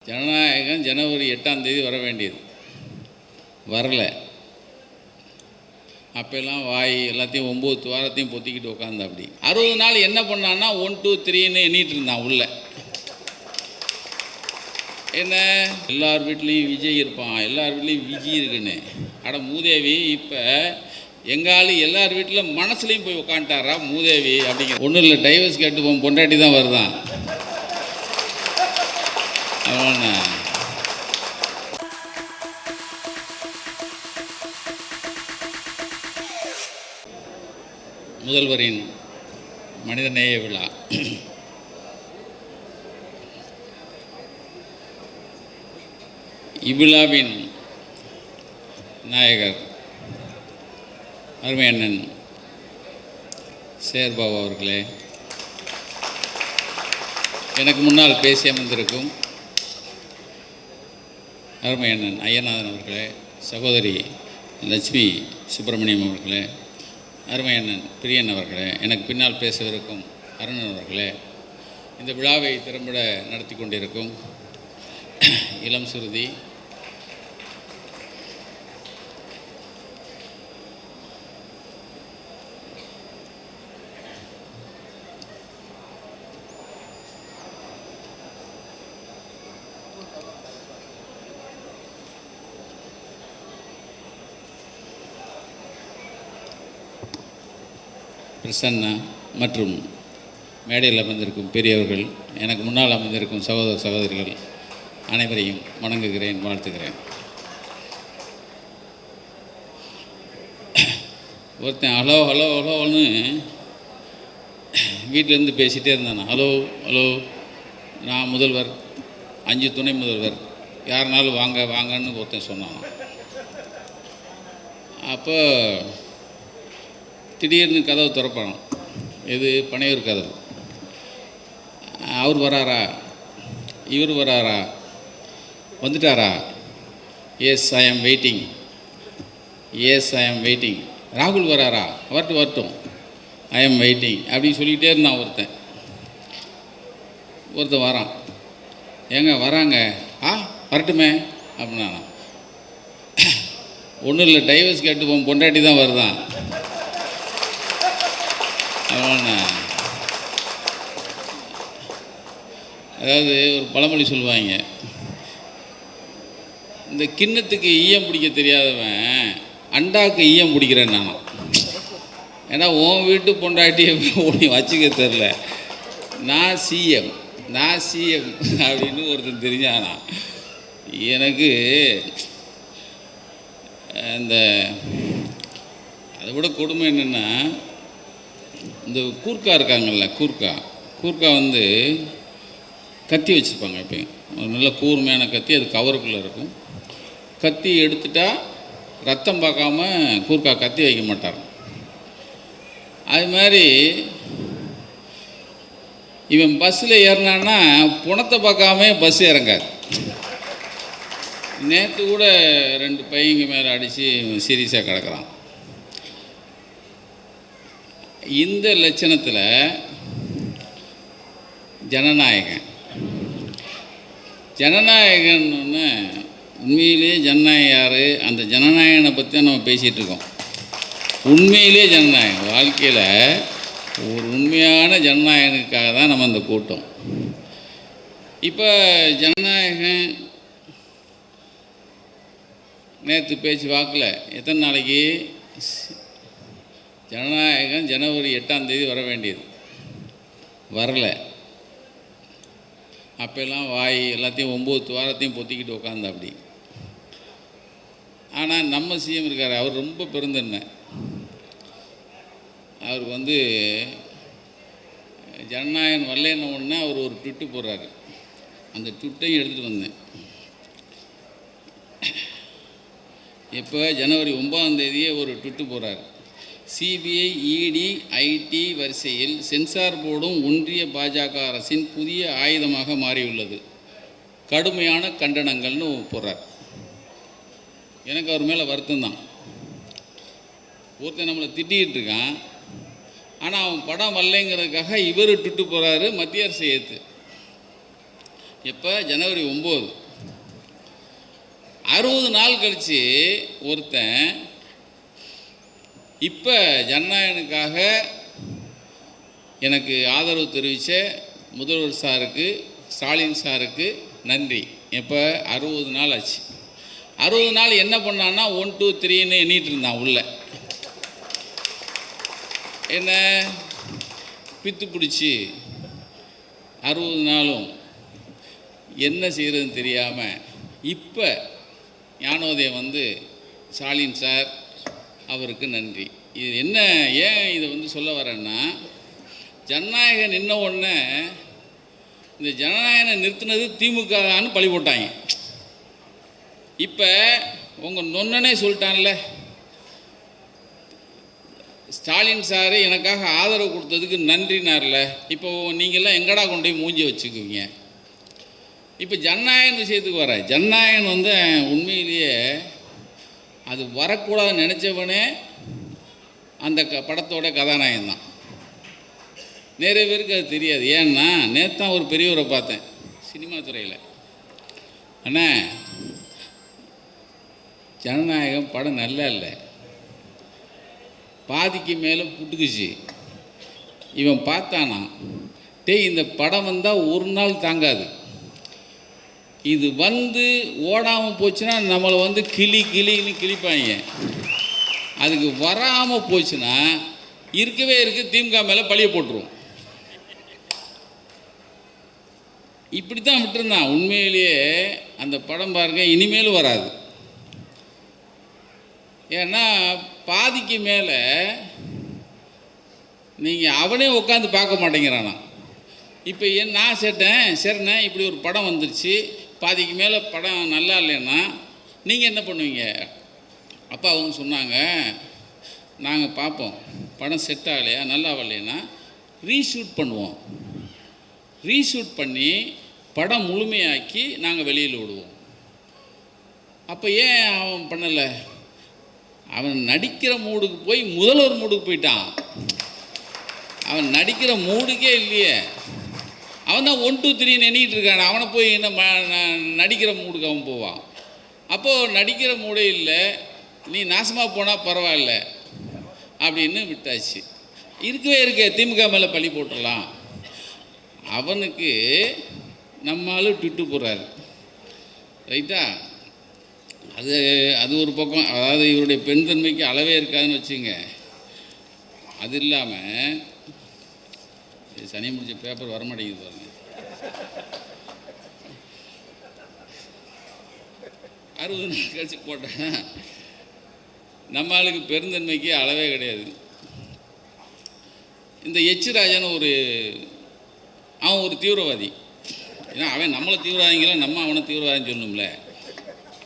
ஜனநாயகம் ஜனவரி 8ஆம் தேதி வர வேண்டியது, வரல. அப்போல்லாம் வாய் எல்லாத்தையும் 9 வாரத்தையும் பொத்திக்கிட்டு உட்காந்து அப்படி 60 நாள் என்ன பண்ணான்னா 1 2 3ன்னு எண்ணிட்டு இருந்தான் உள்ள. என்ன எல்லார் வீட்லேயும் விஜய் இருப்பான், எல்லார் வீட்லேயும் விஜய் இருக்குன்னு. அட மூதேவி, இப்போ எங்காலு எல்லார் வீட்டில் மனசுலையும் போய் உட்காந்துட்டாரா மூதேவி அப்படிங்கிற. ஒன்றும் இல்லை, டைவர்ஸ் கேட்டு போவோம், பொண்டாட்டி தான் வருதான். அவன முதல்வரின் மனிதநேய விழா. இவ்விழாவின் நாயகர் அருமை அண்ணன் சேர்பாபு அவர்களே, எனக்கு முன்னால் பேசி அமர்ந்திருக்கும் அருமை அண்ணன் ஐயநாதன் அவர்களே, சகோதரி லட்சுமி சுப்பிரமணியம் அவர்களே, அருமை அண்ணன் பிரியன் அவர்களே, எனக்கு பின்னால் பேசவிருக்கும் அருணன் அவர்களே, இந்த விழாவை திறம்பட நடத்தி கொண்டிருக்கும் இளம் சுருதி, பிரசன்னா மற்றும் மேடையில் அமர்ந்திருக்கும் பெரியவர்கள், எனக்கு முன்னால் அமர்ந்திருக்கும் சகோதர சகோதரிகள் அனைவரையும் வணங்குகிறேன், வாழ்த்துகிறேன். ஒருத்தன் ஹலோ ஹலோ ஹலோன்னு வீட்டிலேருந்து பேசிகிட்டே இருந்தானா. ஹலோ ஹலோ, நான் முதல்வர், 5 துணை முதல்வர், யாருனாலும் வாங்க வாங்கன்னு ஒருத்தன் சொன்னான். அப்போ திடீர்னு கதவு திறப்பானோ, எது பனையூர் கதவு. அவர் வராரா, இவர் வராரா, வந்துட்டாரா, எஸ் ஐ ஆம் வெயிட்டிங், எஸ் ஐ ஆம் வெயிட்டிங். ராகுல் வராரா, வரட்டும் ஐ ஆம் வெயிட்டிங் அப்படின்னு சொல்லிக்கிட்டே இருந்தான் ஒருத்தன் வரான். ஏங்க வராங்க, வரட்டுமே அப்படின்னா. ஒன்றும் இல்லை, டைவர்ஸ் கேட்டு போவோம், பொண்டாட்டி தான் வருதான். அதாவது ஒரு பழமொழி சொல்லுவாங்க, இந்த கிண்ணத்துக்கு ஈயம் பிடிக்க தெரியாதவன் அண்டாவுக்கு ஈயம் பிடிக்கிறேன் நான். ஏன்னா உன் வீட்டு பொண்டாட்டியை ஒன்று வச்சுக்க தெரில, நான் சிஎம் அப்படின்னு ஒருத்தன் தெரிஞ்சானா. எனக்கு அந்த அதை விட கொடுமை என்னென்னா, இந்த கூர்க்கா இருக்காங்கல்ல, கூர்க்கா வந்து கத்தி வச்சுருப்பாங்க. எப்பயும் ஒரு நல்ல கூர்மையான கத்தி, அது கவருக்குள்ளே இருக்கும். கத்தி எடுத்துட்டா ரத்தம் பார்க்காம கூர்க்கா கத்தி வைக்க மாட்டார். அது மாதிரி இவன் பஸ்ஸில் ஏறினான்னா புணத்தை பார்க்காம பஸ் இறங்காது. நேற்று கூட 2 பையங்க மேலே அடித்து சீரியஸாக கிடக்கிறான். இந்த லட்சணத்தில் ஜனநாயகன்னு உண்மையிலே ஜனநாயகம் யார், அந்த ஜனநாயகனை பற்றி தான் நம்ம பேசிகிட்டு இருக்கோம். உண்மையிலே ஜனநாயகம் வாழ்க்கையில் ஒரு உண்மையான ஜனநாயகனுக்காக தான் நம்ம அந்த கூட்டம். இப்போ ஜனநாயகம் நேற்று பேச்சு வாக்கில் எத்தனை நாளைக்கு, ஜனநாயகம் ஜனவரி 8ஆம் தேதி வர வேண்டியது, வரல. அப்போல்லாம் வாய் எல்லாத்தையும் 9 வாரத்தையும் பொத்திக்கிட்டு உட்காந்து அப்படி. ஆனால் நம்ம சிஎம் இருக்கார், அவர் ரொம்ப பெருந்தன்மை. அவருக்கு வந்து ஜனநாயகம் வரலன்னு ஒன்று அவர் ஒரு ட்விட்டு போடுறாரு. அந்த ட்விட்டையும் எடுத்துகிட்டு வந்தேன். இப்போ ஜனவரி 9ஆம் தேதியே ஒரு ட்விட்டு போடுறார். சிபிஐ, இடி, ஐடி வரிசையில் சென்சார் போர்டும் ஒன்றிய பாஜக அரசின் புதிய ஆயுதமாக மாறியுள்ளது, கடுமையான கண்டனங்கள்னு போடுறார். எனக்கு அவர் மேலே வருத்தம் தான். ஒருத்தன் நம்மளை திட்டிகிட்டு இருக்கான், ஆனால் அவன் படம் வரலைங்கிறதுக்காக இவர் ட்விட்டு போகிறாரு, மத்திய அரசு ஏற்று. எப்போ ஜனவரி 9. 60 நாள் கழித்து ஒருத்தன் இப்போ ஜனநாயகனுக்காக எனக்கு ஆதரவு தெரிவித்த முதல்வர் சாருக்கு, ஸ்டாலின் சாருக்கு நன்றி. எப்போ 60 நாள் ஆச்சு. 60 நாள் என்ன பண்ணான்னா 1 2 3ன்னு எண்ணிட்டு இருந்தான். உள்ள என்ன பித்து பிடிச்சி 60 நாளும் என்ன செய்கிறதுன்னு தெரியாமல் இப்போ ஞானோதயம் வந்து ஸ்டாலின் சார் அவருக்கு நன்றி. இது என்ன, ஏன் இதை வந்து சொல்ல வரேன்னா, ஜனநாயகம் நின்ன உடனே இந்த ஜனநாயகனை நிறுத்தினது திமுகன்னு பழி போட்டாங்க. இப்போ உங்கள் நொன்னனே சொல்லிட்டான்ல, ஸ்டாலின் சார் எனக்காக ஆதரவு கொடுத்ததுக்கு நன்றினார்ல. இப்போ நீங்கள்லாம் எங்கடா கொண்டு போய் மூஞ்சி வச்சுக்குவீங்க? இப்போ ஜனநாயகன் விஷயத்துக்கு வர, ஜனநாயகன் வந்து உண்மையிலேயே அது வரக்கூடாதுன்னு நினச்சவனே அந்த படத்தோட கதாநாயகன் தான். நிறைய பேருக்கு அது தெரியாது. ஏன்னா நேற்று தான் ஒரு பெரியவரை பார்த்தேன் சினிமா துறையில். அண்ணா, ஜனநாயகம் படம் நல்லா இல்லை, பாதிக்கு மேலே புட்டுக்குச்சு. இவன் பார்த்தானா, இந்த படம் வந்தால் ஒரு நாள் தாங்காது, இது வந்து ஓடாமல் போச்சுன்னா நம்மளை வந்து கிளின்னு கிழிப்பாங்க. அதுக்கு வராமல் போச்சுன்னா இருக்கவே திமுக மேலே பழிய போட்டுருவோம். இப்படி தான் விட்டுருந்தான். உண்மையிலேயே அந்த படம் பாருங்கள், இனிமேலும் வராது. ஏன்னா பாதிக்கு மேலே நீங்கள் அவனே உட்காந்து பார்க்க மாட்டேங்கிறானா. இப்போ நான் சரிண்ணே இப்படி ஒரு படம் வந்துருச்சு, பாதிக்கு மேலே படம் நல்லா இல்லைன்னா நீங்கள் என்ன பண்ணுவீங்க? அப்போ அவங்க சொன்னாங்க, நாங்கள் பார்ப்போம், படம் செட் ஆகலையா நல்லா வரலைன்னா ரீஷூட் பண்ணுவோம், ரீஷூட் பண்ணி படம் முழுமையாக்கி நாங்கள் வெளியில் விடுவோம். அப்போ ஏன் அவன் பண்ணலை? அவன் நடிக்கிற மூடுக்கு போய் முதல்வர் மூடுக்கு போயிட்டான். அவன் நடிக்கிற மூடுக்கே இல்லையே. அவன் தான் 1 2 3 எண்ணிக்கிட்டு இருக்கான். அவனை போய் என்ன நடிக்கிற மூடுக்கு அவன் போவான். அப்போது நடிக்கிற மூடே இல்லை, நீ நாசமாக போனால் பரவாயில்ல அப்படின்னு விட்டாச்சு. இருக்கவே திமுக மேலே பழி போட்டுடலாம். அவனுக்கு நம்மளும் ட்விட்டு போடுறாரு, ரைட்டா? அது ஒரு பக்கம். அதாவது இவருடைய பெண் தன்மைக்கு அளவே இருக்காதுன்னு வச்சுங்க. அது இல்லாமல் சனி முடிச்ச பேப்பர் வரமாட்டேங்குது பாருங்க. 60 நாள் கழிச்சு போட்டேன். நம்ம ஆளுக்கு பெருந்தன்மைக்கு அளவே கிடையாது. இந்த எச் ராஜான்னு அவன் ஒரு தீவிரவாதி. ஏன்னா அவன் நம்மளை தீவிரவாதிங்களாம், நம்ம அவனை தீவிரவாதின்னு சொல்லணும்ல.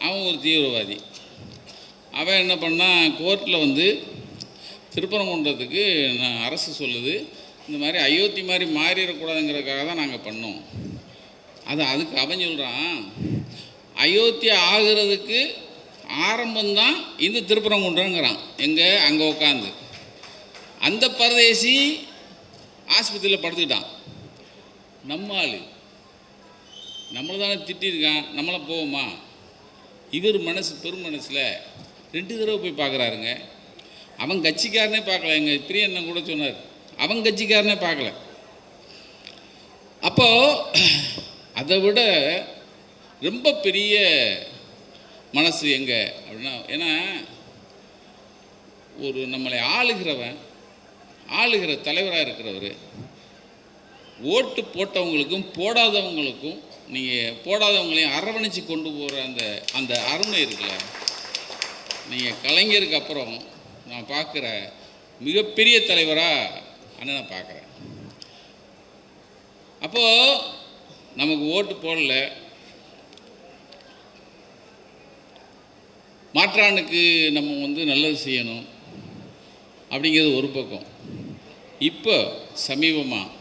அவன் ஒரு தீவிரவாதி. அவன் என்ன பண்ணான், கோர்ட்டில் வந்து திருப்பரங்குன்றத்துக்கு அரசு சொல்லுது, இந்த மாதிரி அயோத்தி மாதிரி மாறிடக்கூடாதுங்கிறதுக்காக தான் நாங்கள் பண்ணோம். அதுக்கு அவன் சொல்கிறான், அயோத்தி ஆகிறதுக்கு ஆரம்பம்தான் இந்த திருப்பரங்குன்றங்கிறான். எங்கே? அங்கே உட்காந்து அந்த பரதேசி ஆஸ்பத்திரியில் படுத்துக்கிட்டான். நம்மளை தானே திட்டிருக்கான், நம்மளை போவோமா? இவர் பெரும் மனசில் 2 தடவை போய் பார்க்குறாருங்க. அவன் கட்சிக்காரனே பார்க்கல. எங்கள் பிரியண்ணன் கூட சொன்னார், அவன் கட்சிக்காரனே பார்க்கல. அப்போது அதை விட ரொம்ப பெரிய மனசு எங்கே அப்படின்னா, ஏன்னா ஒரு நம்மளை ஆளுகிற தலைவராக இருக்கிறவர் ஓட்டு போட்டவங்களுக்கும் போடாதவங்களுக்கும், நீங்கள் போடாதவங்களையும் அரவணைச்சு கொண்டு போகிற அந்த அருமை இருக்குல்ல, நீங்கள் கலைஞருக்கு அப்புறம் நான் பார்க்குற மிகப்பெரிய தலைவராக அண்ணனை பார்க்குறேன். அப்போது நமக்கு ஓட்டு போடல, மாற்றானுக்கு நம்ம வந்து நல்லது செய்யணும் அப்படிங்கிறது ஒரு பக்கம். இப்போ சமீபமாக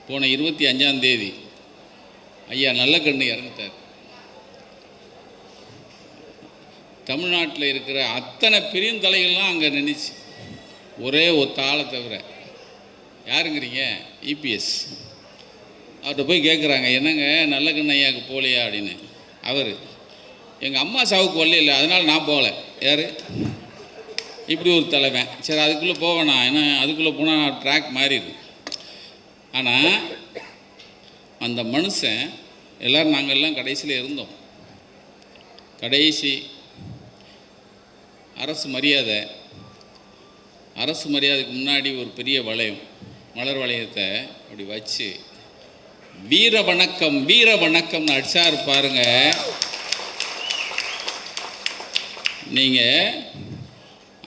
போன 25ஆம் தேதி ஐயா நல்லக்கண்ணு இறந்துட்டார். தமிழ்நாட்டில் இருக்கிற அத்தனை பெருந்தலைகள்லாம் அங்கே நின்றுச்சு, ஒரே ஒத்த ஆளை தவிர. யாருங்கிறீங்க? இபிஎஸ். அவர்கிட்ட போய் கேட்குறாங்க, என்னங்க நல்ல கண்ணையாவுக்கு போகலையா அப்படின்னு. அவர், எங்கள் அம்மா சாவுக்கு வரல இல்லை, அதனால் நான் போகலை. யார்? இப்படி ஒரு தலைமை. சரி, அதுக்குள்ளே போவேண்ணா, ஏன்னா அதுக்குள்ளே போனால் ட்ராக் மாறிடுது. ஆனால் அந்த மனுஷன், எல்லோரும் நாங்கள் எல்லாம் கடைசியில் இருந்தோம். கடைசி அரசு மரியாதைக்கு முன்னாடி ஒரு பெரிய வளையம், மலர் வளையத்தை அப்படி வச்சு வீர வணக்கம்னு அடிச்சாரு பாருங்க. நீங்கள்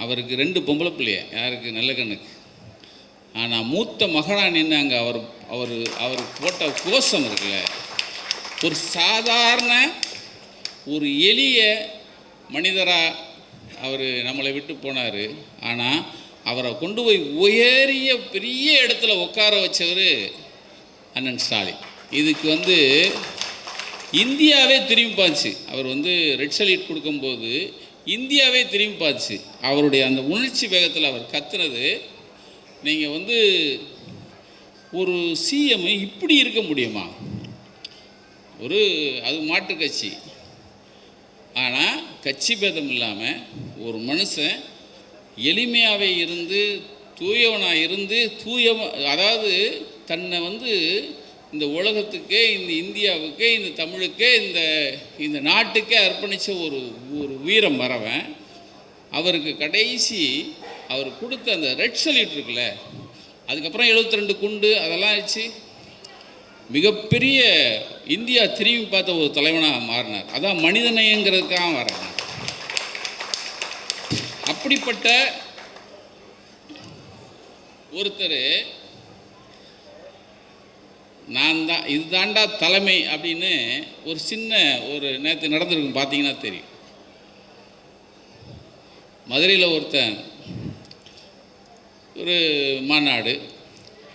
அவருக்கு 2 பொம்பளை பிள்ளைய, யாருக்கு? நல்ல கண்ணுக்கு. ஆனால் மூத்த மகனாக நின்று அங்கே அவர் போட்ட கோஷம் இருக்குல்ல, ஒரு சாதாரண ஒரு எளிய மனிதராக அவர் நம்மளை விட்டு போனார். ஆனால் அவரை கொண்டு போய் உயரிய பெரிய இடத்துல உட்கார வச்சவர் அண்ணன் ஸ்டாலின். இதுக்கு இந்தியாவே திரும்பி பார்த்துச்சு. அவர் ரெட் சல்யூட் கொடுக்கும்போது இந்தியாவே திரும்பி பார்த்துச்சு. அவருடைய அந்த உணர்ச்சி வேகத்தில் அவர் கத்துனது. நீங்கள் ஒரு சிஎம் இப்படி இருக்க முடியுமா? அது மாற்று கட்சி. ஆனால் கட்சி பேதம் இல்லாமல் ஒரு மனுஷன் எளிமையாகவே இருந்து தூயவனாக இருந்து அதாவது தன்னை இந்த உலகத்துக்கே, இந்த இந்தியாவுக்கே, இந்த தமிழுக்கே, இந்த நாட்டுக்கே அர்ப்பணித்த ஒரு வீரம் வரவன். அவருக்கு கடைசி அவர் கொடுத்த அந்த ரெட் சல்யூட் இருக்குல்ல, அதுக்கப்புறம் 72 குண்டு அதெல்லாம் ஆச்சு. மிகப்பெரிய இந்தியா திரும்பி பார்த்த ஒரு தலைவனாக மாறினார். அதான் மனிதநேயங்கிறதுக்காக வர்றாங்க. அப்படிப்பட்ட ஒருத்தர் இதுதாண்டா தலைமை அப்படின்னு ஒரு சின்ன நேற்று நடந்திருக்கும், பார்த்தீங்கன்னா தெரியும். மதுரையில் ஒருத்தன் ஒரு மாநாடு,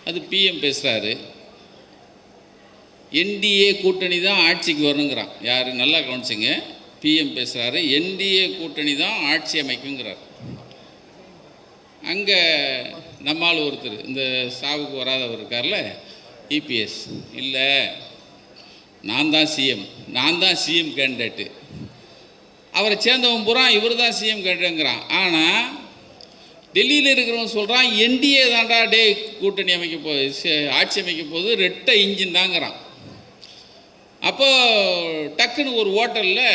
அது பிஎம் பேசுகிறாரு. என்டிஏ கூட்டணி தான் ஆட்சிக்கு வரணுங்கிறான். யார்? நல்லா கவனிச்சிங்க. பிஎம் பேசுகிறாரு, என்டிஏ கூட்டணி தான் ஆட்சி அமைக்குங்கிறார். அங்கே நம்மால் ஒருத்தர், இந்த சாவுக்கு வராதவர் இருக்கார்ல, இபிஎஸ், இல்லை நான் தான் சிஎம் கேண்டிடேட்டு. அவரை சேர்ந்தவன் பூரா இவர் தான் சிஎம் கேண்டிடேட்ங்கிறான். ஆனால் டெல்லியில் இருக்கிறவன் சொல்கிறான், என்டிஏ தாண்டா கூட்டணி ஆட்சி அமைக்க போது ரெட்டை இன்ஜின் தாங்கிறான். அப்போ டக்குன்னு ஒரு ஹோட்டலில்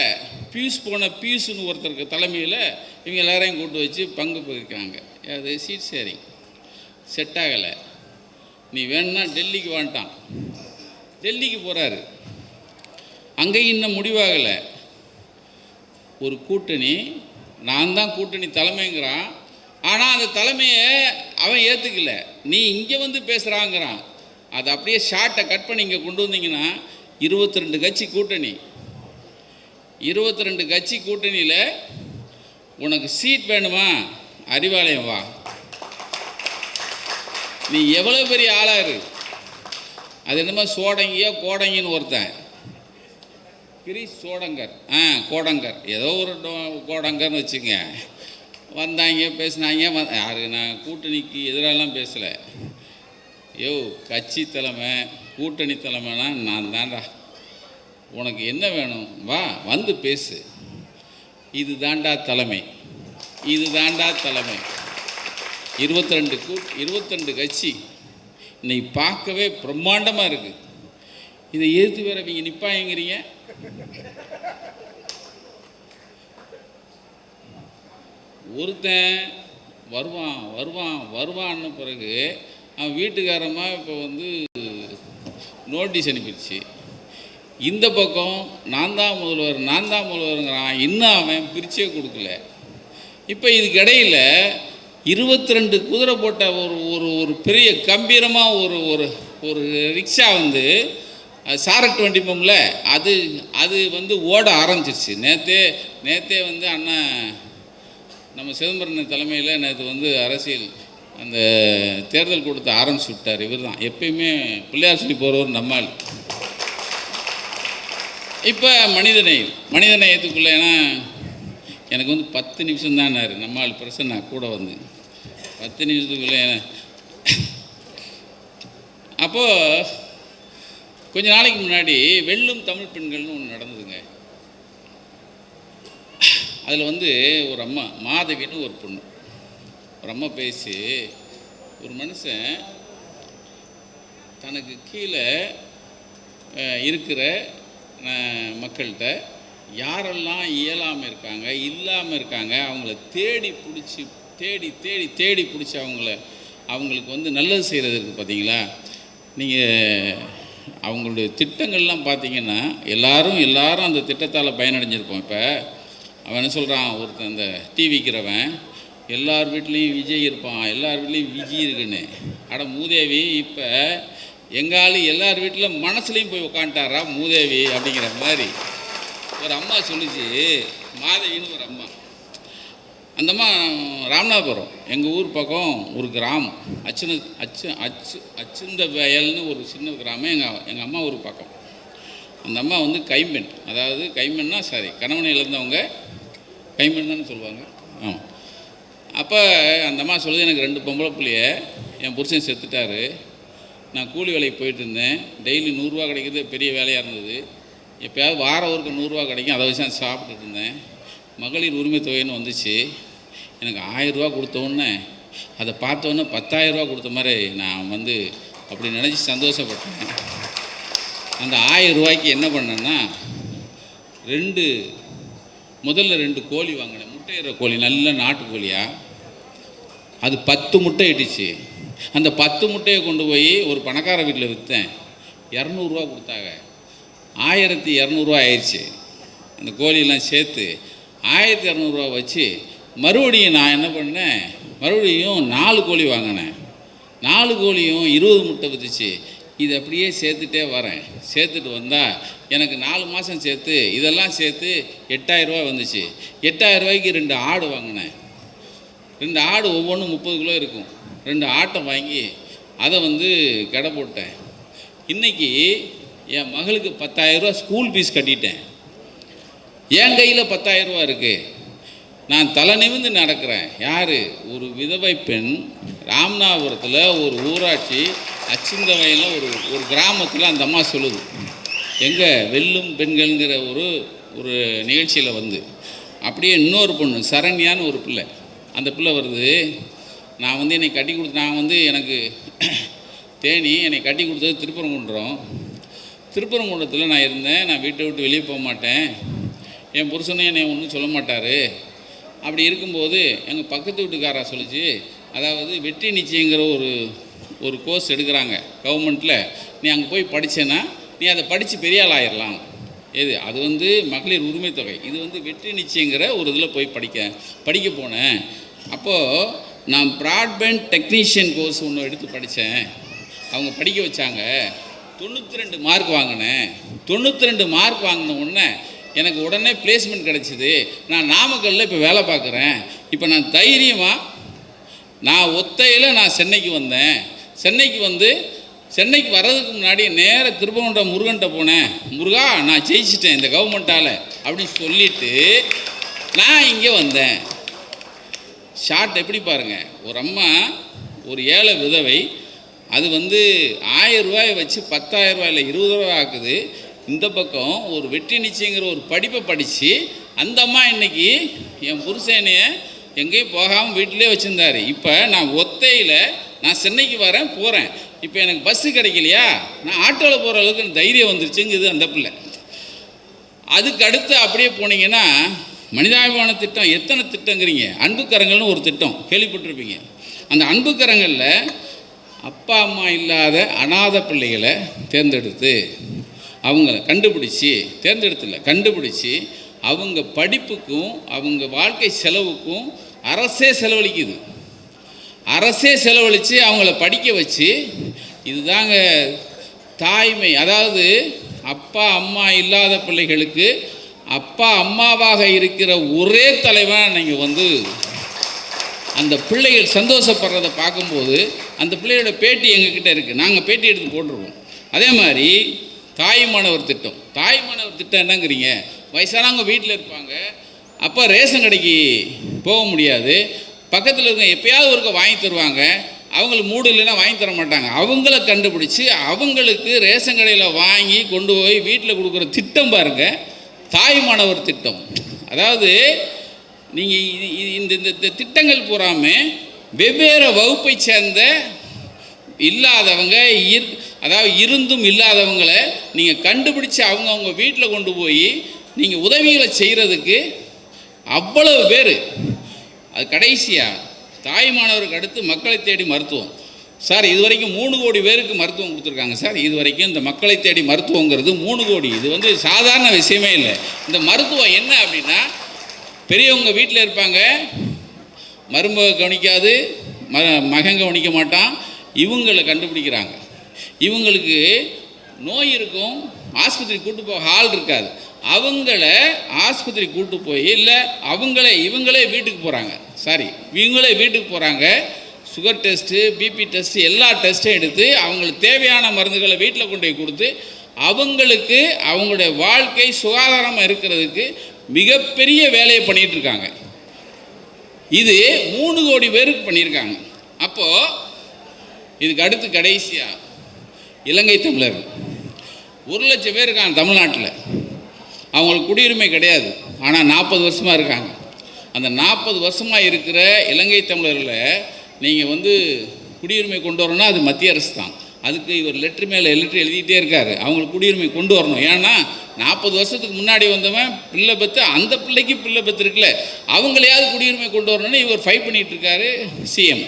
பியூஸ்னு ஒருத்தருக்கு தலைமையில் இவங்க எல்லாரையும் கூட்டு வச்சு பங்கு போயிருக்காங்க. அது சீட் ஷேரிங் செட் ஆகலை. நீ வேணும்னா டெல்லிக்கு வந்துட்டான். டெல்லிக்கு போகிறாரு. அங்கேயும் இன்னும் முடிவாகலை. ஒரு கூட்டணி, நான் தான் கூட்டணி தலைமைங்கிறான். ஆனால் அந்த தலைமையை அவன் ஏற்றுக்கல. நீ இங்கே பேசுகிறாங்கிறான். அதை அப்படியே ஷார்ட்டை கட் பண்ணி இங்கே கொண்டு வந்தீங்கன்னா 22 கட்சி கூட்டணி. 22 கட்சி கூட்டணியில் உனக்கு சீட் வேணுமா? அறிவாலயம் வா. நீ எவ்வளோ பெரிய ஆளாரு. அது என்னமோ கோடங்கின்னு ஒருத்தன், கிரீஷ் கோடங்கர், ஏதோ ஒரு கோடங்கர்னு வச்சுங்க. வந்தாங்க, பேசினாங்க. யாரு? நான் கூட்டணிக்கு எதிராலாம் பேசலை. கட்சி தலைமை, கூட்டணி தலைமைனா நான் தாண்டா. உனக்கு என்ன வேணும்? வா, பேசு. இது தாண்டா தலைமை. 22 கட்சி இன்னைக்கு பார்க்கவே பிரம்மாண்டமாக இருக்குது. இதை எதிர்த்து வேற நீங்கள் நிற்பாங்கிறீங்க. ஒருத்தன் வருவான்னு பிறகு அவன் வீட்டுக்காரமா இப்போ நோட்டீஸ் அனுப்பிடுச்சு. இந்த பக்கம் நான் தான் முதல்வருங்கிறான். இன்னும் அவன் பிரிச்சே கொடுக்கல. இப்போ இதுக்கு இடையில் 22 குதிரை போட்ட ஒரு பெரிய கம்பீரமாக ஒரு ரிக்ஷா சாரட் வண்டி போம்ல, அது ஓட ஆரம்பிச்சிருச்சு. நேற்றே அண்ணன் நம்ம சிதம்பரம் தலைமையில் நேற்று அரசியல் அந்த தேர்தல் கூட்டத்தை ஆரம்பிச்சு விட்டார். இவர் தான் எப்பயுமே பிள்ளையார் சொல்லி போகிறவர் நம்மால். இப்போ மனித நேயத்துக்குள்ளே, ஏன்னா எனக்கு 10 நிமிஷம் தான்னாரு நம்மால் பிரசன்னா கூட 10 நிமிஷத்துக்குள்ளே. அப்போது கொஞ்ச நாளைக்கு முன்னாடி வெல்லும் தமிழ் பெண்கள்னு ஒன்று நடந்ததுங்க. அதில் வந்து ஒரு அம்மா மாதவின்னு ஒரு பொண்ணு, ஒரு அம்மா பேசி, ஒரு மனுஷன் தனக்கு கீழே இருக்கிற மக்கள்கிட்ட யாரெல்லாம் இயலாமல் இருக்காங்க, இல்லாமல் இருக்காங்க, அவங்கள தேடி பிடிச்சி அவங்களுக்கு வந்து நல்லது செய்கிறது இருக்குது பார்த்தீங்களா. நீங்கள் அவங்களுடைய திட்டங்கள்லாம் பார்த்தீங்கன்னா எல்லாரும் அந்த திட்டத்தால் பயனடைஞ்சிருப்போம். இப்போ அவன் என்ன சொல்கிறான், ஒருத்தன் அந்த டீ விற்கிறவன் எல்லார் வீட்லேயும் விஜய் இருப்பான், எல்லார் வீட்லேயும் விஜய் இருக்குன்னு. அட மூதேவி, இப்போ எங்காலு எல்லார் வீட்டில் மனசுலையும் போய் உட்காந்துட்டாரா மூதேவி அப்படிங்கிற மாதிரி ஒரு அம்மா சொல்லிச்சு. மாதவின்னு ஒரு அம்மா. அந்த அம்மா ராமநாதபுரம் எங்கள் ஊர் பக்கம் ஒரு கிராமம், அச்சுந்த வயல்னு ஒரு சின்ன கிராமம் எங்கள் அம்மா ஊர் பக்கம். அந்த அம்மா வந்து கைம்பெண், அதாவது கைம்பெண்ணா கணவனை இழந்தவங்க கைம்பெண் தானே சொல்லுவாங்க. ஆமாம். அப்போ அந்த அம்மா சொல்லுது, எனக்கு 2 பொம்பளை பிள்ளைய, என் புருஷன் செத்துட்டார், நான் கூலி வேலைக்கு போயிட்டு இருந்தேன், டெய்லி 100 ரூபா கிடைக்கிறது பெரிய வேலையாக இருந்தது, எப்போயாவது வாரம் ஒருக்கு 100 ரூபா கிடைக்கும், அதை வச்சு நான் சாப்பிட்டுட்டு இருந்தேன். மகளிர் உரிமை தொகைன்னு வந்துச்சு, எனக்கு 1000 ரூபா கொடுத்தோன்னே அதை பார்த்தோன்னே 10,000 ரூபா கொடுத்த மாதிரி நான் வந்து அப்படி நினச்சி சந்தோஷப்பட்டேன். அந்த 1000 ரூபாய்க்கு என்ன பண்ணேன்னா முதல்ல 2 கோழி வாங்கினேன், முட்டையிற கோழி, நல்ல நாட்டுக்கோழியா. அது 10 முட்டை இட்டுச்சு. அந்த 10 முட்டையை கொண்டு போய் ஒரு பணக்கார வீட்டில் விற்றேன், 200 ரூபா கொடுத்தாங்க. 1200 ரூபா ஆயிடுச்சு. அந்த கோழியெல்லாம் சேர்த்து 1200 ரூபா வச்சு மறுபடியும் நான் என்ன பண்ணேன், மறுபடியும் 4 கோழி வாங்கினேன். 4 கோழியும் 20 முட்டை விற்றுச்சு. இது அப்படியே சேர்த்துட்டே வரேன். சேர்த்துட்டு வந்தால் எனக்கு 4 மாதம் சேர்த்து இதெல்லாம் சேர்த்து 8000 ரூபா வந்துச்சு. 8000 ரூபாய்க்கு 2 ஆடு வாங்கினேன். 2 ஆடு ஒவ்வொன்றும் 30 கிலோ இருக்கும். 2 ஆட்டை வாங்கி அதை வந்து கடை போட்டேன். இன்றைக்கி என் மகளுக்கு 10,000 ரூபா ஸ்கூல் ஃபீஸ் கட்டிட்டேன். என் கையில் 10,000 ரூபா இருக்குது. நான் தலை நிமிர்ந்து நடக்கிறேன். யார்? ஒரு விதவை பெண், ராமநாதபுரத்தில் ஒரு ஊராட்சி அச்சிந்த வயலில் ஒரு கிராமத்தில் அந்த அம்மா சொல்லுது. எங்கே வெல்லும் பெண்கள்ங்கிற ஒரு நிகழ்ச்சியில் வந்து அப்படியே இன்னொரு பொண்ணு சரண்யான்னு ஒரு பிள்ளை, அந்த பிள்ளை வருது. நான் வந்து என்னை கட்டி எனக்கு தேனி என்னை கட்டி கொடுத்தது திருப்பரங்குன்றத்தில் நான் இருந்தேன். நான் வீட்டை விட்டு வெளியே போக மாட்டேன், என் புருஷனும் என்னை ஒன்றும் சொல்ல மாட்டார். அப்படி இருக்கும்போது எங்கள் பக்கத்து வீட்டுக்காரா சொல்லிச்சு, அதாவது வெற்றி நிச்சயங்கிற ஒரு கோர்ஸ் எடுக்கிறாங்க கவர்மெண்ட்டில், நீ அங்கே போய் படித்தேன்னா நீ அதை படித்து பெரிய ஆள் ஆயிடலாம். அது வந்து மகளிர் உரிமை தொகை. இது வந்து வெற்றி நிச்சயங்கிற ஒரு இதில் போய் படிக்க போனேன். அப்போது நான் ப்ராட்பேண்ட் டெக்னீஷியன் கோர்ஸ் ஒன்று எடுத்து படித்தேன். அவங்க படிக்க வச்சாங்க. 92 மார்க் வாங்கினேன். 92 மார்க் வாங்கின உடனே எனக்கு உடனே பிளேஸ்மெண்ட் கிடச்சிது. நான் நாமக்கல்லில் இப்போ வேலை பார்க்குறேன். இப்போ நான் தைரியமாக நான் ஒத்தையில் நான் சென்னைக்கு வந்தேன். சென்னைக்கு வர்றதுக்கு முன்னாடி நேராக திருப்பரங்குன்றம் முருகன்கிட்ட போனேன். முருகா, நான் ஜெயிச்சிட்டேன் இந்த கவர்மெண்ட்டால் அப்படின்னு சொல்லிவிட்டு நான் இங்கே வந்தேன். ஷார்ட் எப்படி பாருங்கள். ஒரு அம்மா, ஒரு ஏழை விதவை, அது வந்து 1000 ரூபாயை வச்சு 10,000 ரூபாயில் 20 ரூபா ஆக்குது. இந்த பக்கம் ஒரு வெற்றி நிச்சயங்கிற ஒரு படிப்பை படித்து அந்த அம்மா இன்றைக்கி என் புருஷனையை எங்கேயும் போகாமல் வீட்டிலே வச்சுருந்தார். இப்போ நான் ஒத்தையில் நான் சென்னைக்கு போகிறேன். இப்போ எனக்கு பஸ்ஸு கிடைக்கலையா, நான் ஆட்டோவில் போகிற அளவுக்கு எனக்கு தைரியம் வந்துருச்சுங்குது அந்த பிள்ளை. அதுக்கு அடுத்து அப்படியே போனீங்கன்னா மனிதாபிமான திட்டம், எத்தனை திட்டங்கிறீங்க. அன்புக்கரங்கள்னு ஒரு திட்டம் கேள்விப்பட்டிருப்பீங்க. அந்த அன்புக்கரங்களில் அப்பா அம்மா இல்லாத அநாத பிள்ளைகளை தேர்ந்தெடுத்து அவங்கள கண்டுபிடிச்சி அவங்க படிப்புக்கும் அவங்க வாழ்க்கை செலவுக்கும் அரசே செலவழித்து அவங்கள படிக்க வச்சு, இதுதாங்க தாய்மை. அதாவது அப்பா அம்மா இல்லாத பிள்ளைகளுக்கு அப்பா அம்மாவாக இருக்கிற ஒரே தலைவன். நீங்கள் வந்து அந்த பிள்ளைகள் சந்தோஷப்படுறதை பார்க்கும்போது அந்த பிள்ளையோட பேட்டி எங்ககிட்ட இருக்குது, நாங்கள் பேட்டி எடுத்து போட்டுருவோம். அதே மாதிரி தாய்மானவர் திட்டம் என்னங்கிறீங்க. வயசானவங்க வீட்டில் இருப்பாங்க, அப்போ ரேஷன் கடைக்கு போக முடியாது, பக்கத்தில் இருக்க எப்பயாவது ஒருக்க வாங்கி தருவாங்க. அவங்களுக்கு மூடு இல்லைன்னா வாங்கி தர மாட்டாங்க. அவங்கள கண்டுபிடிச்சி அவங்களுக்கு ரேஷன் கடையில் வாங்கி கொண்டு போய் வீட்டில் கொடுக்குற திட்டம் பாருங்கள், தாய்மானவர் திட்டம். அதாவது நீங்கள் இந்த திட்டங்கள் பூராமல் வெவ்வேறு வகுப்பை சேர்ந்த இல்லாதவங்க அதாவது இருந்தும் இல்லாதவங்களை நீங்கள் கண்டுபிடிச்சி அவங்க வீட்டில் கொண்டு போய் நீங்கள் உதவிகளை செய்கிறதுக்கு அவ்வளவு பேர். அது கடைசியாக தாய்மானவருக்கு அடுத்து மக்களை தேடி மருத்துவம். சார் இது வரைக்கும் 3 கோடி பேருக்கு மருத்துவம் கொடுத்துருக்காங்க சார். இது வரைக்கும் இந்த மக்களை தேடி மருத்துவங்கிறது 3 கோடி. இது சாதாரண விஷயமே இல்லை. இந்த மருத்துவம் என்ன அப்படின்னா, பெரியவங்க வீட்டில் இருப்பாங்க, மருமக கவனிக்காது, மகன் கவனிக்க மாட்டான், இவங்களை கண்டுபிடிக்கிறாங்க. இவங்களுக்கு நோய் இருக்கும், ஆஸ்பத்திரி கூட்டு போக ஆள் இருக்காது, அவங்கள ஆஸ்பத்திரி கூட்டு போய் இல்லை இவங்களே வீட்டுக்கு போகிறாங்க. இவங்களே வீட்டுக்கு போகிறாங்க. சுகர் டெஸ்ட்டு, பிபி டெஸ்ட்டு, எல்லா டெஸ்ட்டும் எடுத்து அவங்களுக்கு தேவையான மருந்துகளை வீட்டில் கொண்டு போய் கொடுத்து அவங்களுக்கு அவங்களுடைய வாழ்க்கை சுகாதாரமாக இருக்கிறதுக்கு மிகப்பெரிய வேலையை பண்ணிகிட்ருக்காங்க. இது 3 கோடி பேருக்கு பண்ணியிருக்காங்க. அப்போது இதுக்கு அடுத்து கடைசியாக இலங்கை தமிழர் 1 லட்சம் பேர் இருக்காங்க தமிழ்நாட்டில். அவங்களுக்கு குடியுரிமை கிடையாது, ஆனால் 40 வருஷமாக இருக்காங்க. அந்த 40 வருஷமாக இருக்கிற இலங்கை தமிழரில் நீங்கள் குடியுரிமை கொண்டு வரணும்னா அது மத்திய அரசு தான். அதுக்கு இவர் லெட்ரு மேலே லெட்ரு எழுதிக்கிட்டே இருக்கார். அவங்களுக்கு குடியுரிமை கொண்டு வரணும். ஏன்னா 40 வருஷத்துக்கு முன்னாடி வந்தவன் பிள்ளை பெற்று அந்த பிள்ளைக்கு பிள்ளை பெற்றுருக்குல, அவங்களையாவது குடியுரிமை கொண்டு வரணும்னு இவர் ஃபைட் பண்ணிகிட்டு இருக்காரு சிஎம்.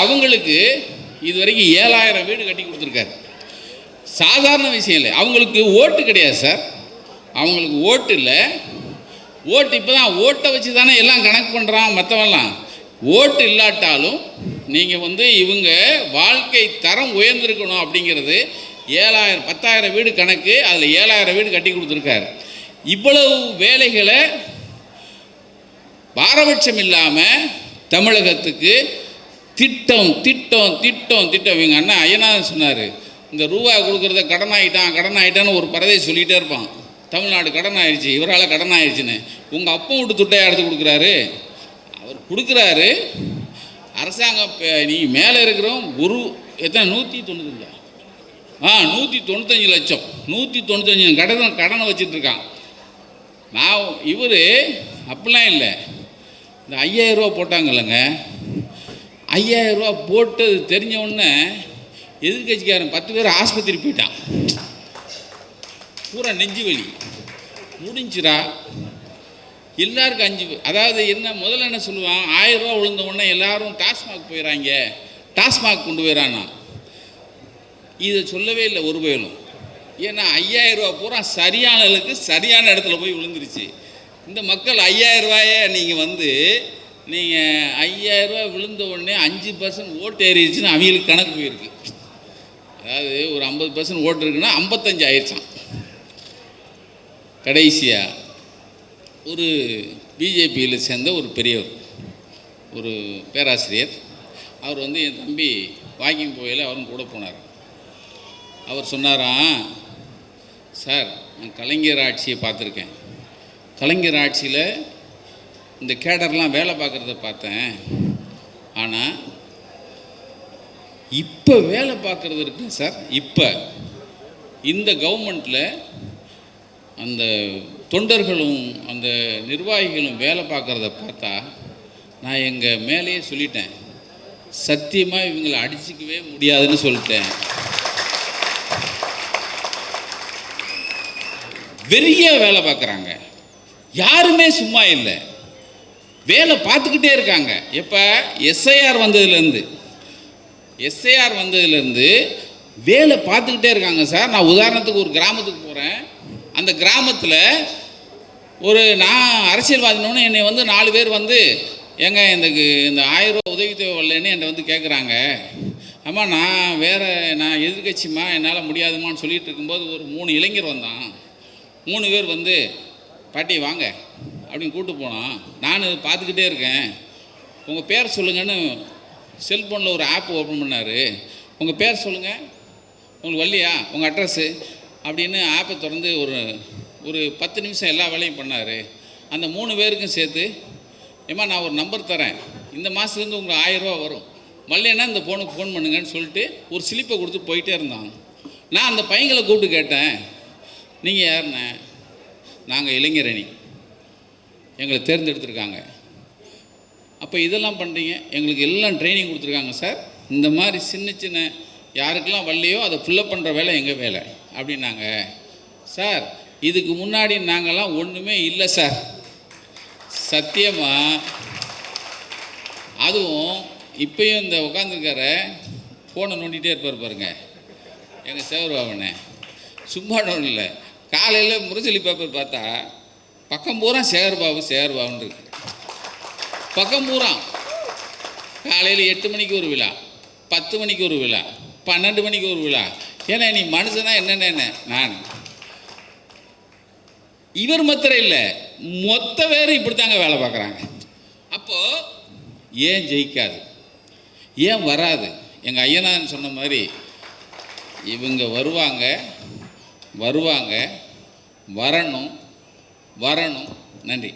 அவங்களுக்கு இது வரைக்கும் 7000 வீடு கட்டி கொடுத்துருக்காரு. சாதாரண விஷயம் இல்லை. அவங்களுக்கு ஓட்டு கிடையாது சார். அவங்களுக்கு ஓட்டு இல்லை. ஓட்டு இப்போ தான் ஓட்டை வச்சு தானே எல்லாம் கணக்கு பண்ணுறான் மற்றவெல்லாம். ஓட்டு இல்லாட்டாலும் நீங்கள் இவங்க வாழ்க்கை தரம் உயர்ந்திருக்கணும் அப்படிங்கிறது 10,000 வீடு கணக்கு. அதில் 7000 வீடு கட்டி கொடுத்துருக்காரு. இவ்வளவு வேலைகளை பாரபட்சம் இல்லாமல் தமிழகத்துக்கு திட்டம் திட்டம் திட்டம் திட்டம். இவங்க அண்ணா ஐயனார் சொன்னார், இந்த ரூபா கொடுக்குறத கடன் ஆகிட்டான்னு ஒரு பரதையை சொல்லிகிட்டே இருப்பான். தமிழ்நாடு கடன் ஆயிடுச்சு, இவரால் கடன் ஆயிடுச்சுன்னு. உங்கள் அப்பா விட்டு துட்டையாக எடுத்து கொடுக்குறாரு. அவர் கொடுக்குறாரு. அரசாங்கம் நீங்கள் மேலே இருக்கிறோம் ஒரு எத்தனை 195 195 லட்சம் 195 கடனை வச்சிட்ருக்கான். இவர் அப்படிலாம் இல்லை. இந்த 5000 ரூபா போட்டாங்கல்லங்க, 5000 ரூபா போட்டு தெரிஞ்ச உடனே எதிர்கட்சிக்காரன் 10 பேர் ஆஸ்பத்திரி போயிட்டான். பூரா நெஞ்சு வலி முடிஞ்சிரா எல்லாருக்கும் 5. அதாவது என்ன முதல்ல என்ன சொல்லுவான், 1000 ரூபா விழுந்த உடனே எல்லாரும் டாஸ்மாக் போயிடறாங்க, டாஸ்மாக் கொண்டு போயிடறானா. இதை சொல்லவே இல்லை ஒரு பயலும். ஏன்னா 5000 ரூபா பூரா சரியானதுக்கு சரியான இடத்துல போய் விழுந்துருச்சு. இந்த மக்கள் 5000 ரூபாயை நீங்கள் 5000 ரூபா விழுந்த உடனே 5% ஓட்டு ஏறிடுச்சுன்னு அவங்களுக்கு கணக்கு போயிருக்கு. அதாவது ஒரு 50% ஓட்டு இருக்குன்னா 55 ஆயிடுச்சான். கடைசியாக ஒரு பிஜேபியில் சேர்ந்த ஒரு பெரியவர், ஒரு பேராசிரியர், அவர் என் தம்பி வாக்கிங் போகையில் அவரும் கூட போனார். அவர் சொன்னாராம், சார் நான் கலைஞர் ஆட்சியை பார்த்துருக்கேன், கலைஞர் ஆட்சியில் இந்த கேடர்லாம் வேலை பார்க்குறத பார்த்தேன், ஆனால் இப்போ வேலை பார்க்குறது இருக்குங்க சார். இப்போ இந்த கவர்மெண்ட்டில் அந்த தொண்டர்களும் அந்த நிர்வாகிகளும் வேலை பார்க்குறத பார்த்தா நான் எங்கள் மேலேயே சொல்லிட்டேன், சத்தியமாக இவங்களை அடிச்சிக்கவே முடியாதுன்னு சொல்லிட்டேன். வெறியாக வேலை பார்க்குறாங்க, யாருமே சும்மா இல்லை, வேலை பார்த்துக்கிட்டே இருக்காங்க. எப்போ எஸ்ஐஆர் வந்ததுலேருந்து வேலை பார்த்துக்கிட்டே இருக்காங்க சார். நான் உதாரணத்துக்கு ஒரு கிராமத்துக்கு போகிறேன். அந்த கிராமத்தில் நான் அரசியல்வாதினோன்னு என்னை 4 பேர் ஏங்க இந்த 1000 ரூபா உதவித்தொகை வரலன்னு என்கிட்ட கேட்குறாங்க. அம்மா நான் எதிர்கட்சிம்மா, என்னால் முடியாதுமான்னு சொல்லிட்டு இருக்கும்போது ஒரு 3 இளைஞர் வந்தான். 3 பேர் பாட்டி வாங்க அப்படின்னு கூப்பிட்டு போனான். நான் பார்த்துக்கிட்டே இருக்கேன். உங்கள் பேர் சொல்லுங்கன்னு செல்ஃபோனில் ஒரு ஆப் ஓப்பன் பண்ணார். உங்கள் பேர் சொல்லுங்கள், உங்களுக்கு வரலையா, உங்கள் அட்ரஸ்ஸு அப்படின்னு ஆப்பை திறந்து ஒரு 10 நிமிஷம் எல்லா வேலையும் பண்ணார். அந்த 3 பேருக்கும் சேர்த்து, ஏம்மா நான் ஒரு நம்பர் தரேன், இந்த மாதத்துலேருந்து உங்களுக்கு 1000 ரூபா வரும், வரலைன்னா இந்த ஃபோனுக்கு ஃபோன் பண்ணுங்கன்னு சொல்லிட்டு ஒரு ஸ்லிப்பை கொடுத்து போயிட்டே இருந்தான். நான் அந்த பையங்களை கூப்பிட்டு கேட்டேன், நீங்கள் யாருண்ணே? நாங்கள் இளைஞரணி, எங்களை தேர்ந்தெடுத்திருக்காங்க. அப்போ இதெல்லாம் பண்ணுறீங்க? எங்களுக்கு எல்லாம் ட்ரைனிங் கொடுத்துருக்காங்க சார். இந்த மாதிரி சின்ன சின்ன யாருக்கெல்லாம் வரலையோ அதை ஃபுல்லப் பண்ணுற வேலை எங்கள் வேலை அப்படின்னாங்க. சார் இதுக்கு முன்னாடி நாங்கள்லாம் ஒன்றுமே இல்லை சார், சத்தியமாக. அதுவும் இப்போயும் இந்த உட்காந்துருக்கார ஃபோனை நோண்டிகிட்டே இருப்பார் பாருங்க எங்கள் சேவர்பாபனே, சும்மா நோண்டு இல்லை. காலையில் முரசொலி பேப்பர் பார்த்தா பக்கம் பூரா சேகர்பாபுன்னு இருக்கு. பக்கம் பூரா காலையில் 8 மணிக்கு ஒரு விழா, 10 மணிக்கு ஒரு விழா, 12 மணிக்கு ஒரு விழா. ஏன்னா நீ மனுஷனா என்னென்ன நான் இவர் மாத்திரம் இல்லை, மொத்த பேரும் இப்படி தாங்க வேலை பார்க்குறாங்க. அப்போது ஏன் ஜெயிக்காது, ஏன் வராது? எங்கள் ஐயனான்னு சொன்ன மாதிரி இவங்க வருவாங்க, வரணும். நன்றி.